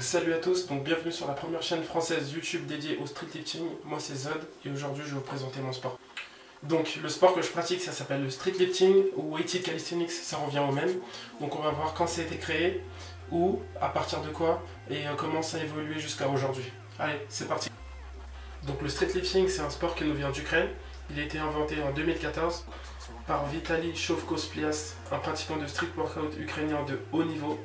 Salut à tous, donc bienvenue sur la première chaîne française YouTube dédiée au streetlifting. Moi c'est Zod et aujourd'hui je vais vous présenter mon sport. Donc le sport que je pratique ça s'appelle le streetlifting ou weighted calisthenics, ça revient au même. Donc on va voir quand ça a été créé, où, à partir de quoi et comment ça a évolué jusqu'à aujourd'hui. Allez, c'est parti. Donc le streetlifting c'est un sport qui nous vient d'Ukraine. Il a été inventé en 2014 par Vitaly Shovko-Splias, un pratiquant de street workout ukrainien de haut niveau,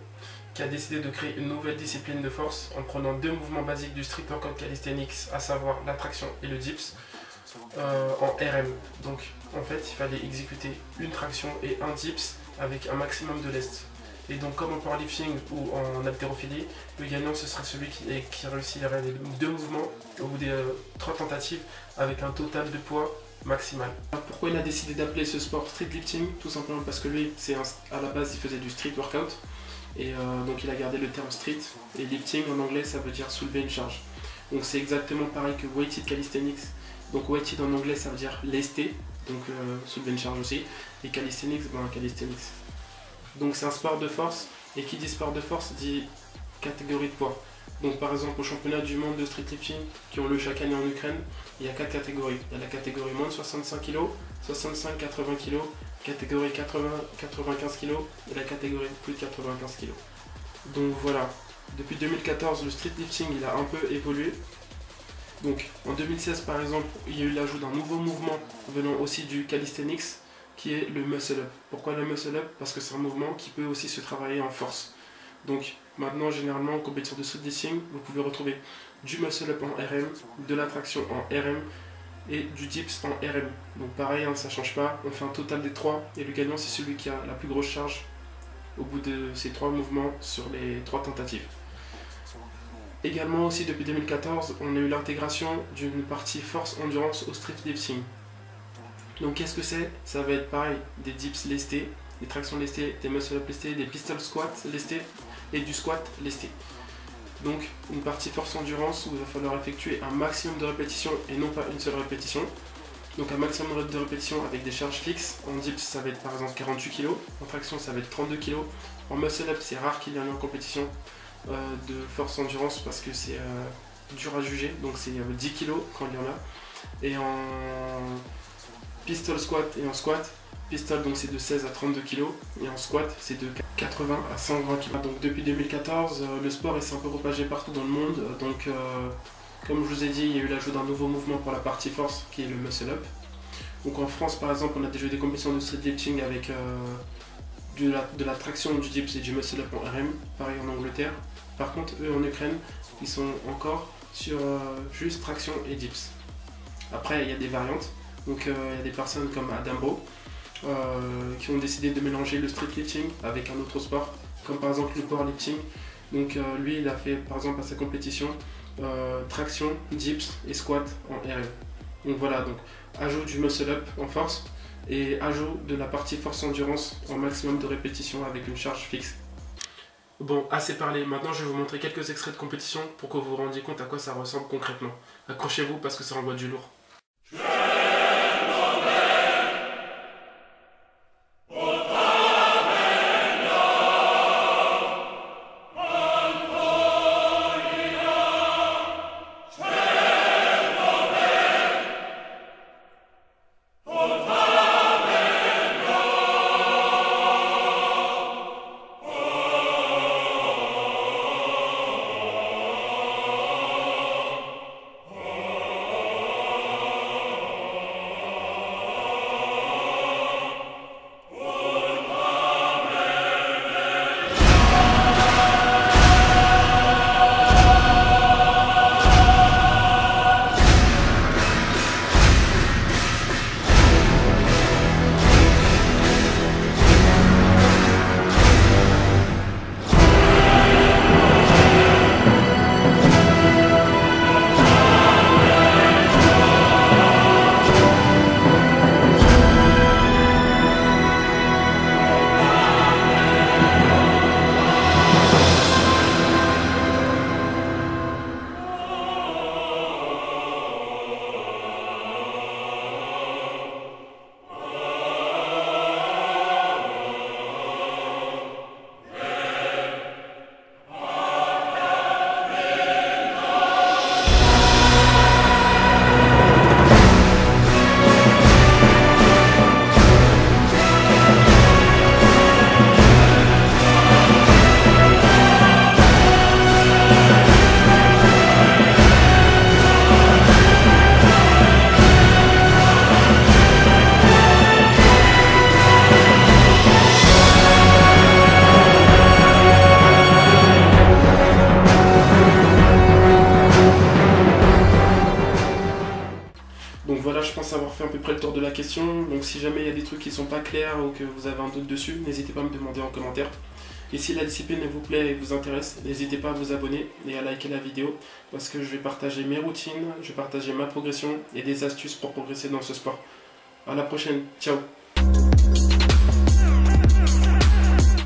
qui a décidé de créer une nouvelle discipline de force en prenant deux mouvements basiques du street workout calisthenics, à savoir la traction et le dips, en RM. Donc en fait il fallait exécuter une traction et un dips avec un maximum de lest. Et donc comme en powerlifting ou en haltérophilie, le gagnant ce sera celui qui réussit à réaliser deux mouvements au bout des 3 tentatives avec un total de poids maximal. Pourquoi il a décidé d'appeler ce sport streetlifting? Tout simplement parce que lui, à la base il faisait du street workout. Et donc il a gardé le terme street, et lifting en anglais ça veut dire soulever une charge. Donc c'est exactement pareil que weighted calisthenics. Donc weighted en anglais ça veut dire lesté, donc soulever une charge aussi, et calisthenics, calisthenics. Donc c'est un sport de force, et qui dit sport de force dit catégorie de poids. Donc par exemple au championnat du monde de streetlifting qui ont lieu chaque année en Ukraine, il y a 4 catégories. Il y a la catégorie moins de 65 kg, 65-80 kg, catégorie 80-95 kg et la catégorie plus de 95 kg. Donc voilà, depuis 2014 le streetlifting il a un peu évolué. Donc en 2016 par exemple il y a eu l'ajout d'un nouveau mouvement venant aussi du calisthenics qui est le muscle up. Pourquoi le muscle up? Parce que c'est un mouvement qui peut aussi se travailler en force. Donc maintenant généralement en compétition de streetlifting vous pouvez retrouver du muscle up en RM, de la traction en RM et du dips en RM. Donc pareil, ça change pas, on fait un total des 3 et le gagnant c'est celui qui a la plus grosse charge au bout de ces 3 mouvements sur les 3 tentatives. Également aussi depuis 2014 on a eu l'intégration d'une partie force endurance au streetlifting. Donc qu'est-ce que c'est? Ça va être pareil, des dips lestés, des tractions lestées, des muscle up lestés, des pistol squats lestés et du squat lesté. Donc une partie force endurance où il va falloir effectuer un maximum de répétitions et non pas une seule répétition. Donc un maximum de répétitions avec des charges fixes. En dips ça va être par exemple 48 kg, en traction ça va être 32 kg. En muscle up c'est rare qu'il y en ait en compétition de force endurance parce que c'est dur à juger, donc c'est 10 kg quand il y en a. Et en pistol squat et en squat, pistol donc c'est de 16 à 32 kg et en squat c'est de 80 à 120 kg. Donc depuis 2014 le sport s'est un peu propagé partout dans le monde. Donc comme je vous ai dit, il y a eu l'ajout d'un nouveau mouvement pour la partie force qui est le muscle up. Donc en France par exemple on a déjà eu des compétitions de streetlifting avec de la traction, du dips et du muscle up en RM, pareil en Angleterre. Par contre eux en Ukraine ils sont encore sur juste traction et dips. Après il y a des variantes. Donc il y a des personnes comme Adambo qui ont décidé de mélanger le streetlifting avec un autre sport, comme par exemple le powerlifting. Donc lui il a fait par exemple à sa compétition traction, dips et squat en RM. Donc voilà, donc ajout du muscle up en force et ajout de la partie force endurance en maximum de répétitions avec une charge fixe. Bon, assez parlé, maintenant je vais vous montrer quelques extraits de compétition pour que vous vous rendiez compte à quoi ça ressemble concrètement. Accrochez-vous parce que ça envoie du lourd. pense avoir fait à peu près le tour de la question. Donc si jamais il y a des trucs qui sont pas clairs ou que vous avez un doute dessus, n'hésitez pas à me demander en commentaire. Et si la discipline vous plaît et vous intéresse, n'hésitez pas à vous abonner et à liker la vidéo parce que je vais partager mes routines, je vais partager ma progression et des astuces pour progresser dans ce sport. À la prochaine, ciao!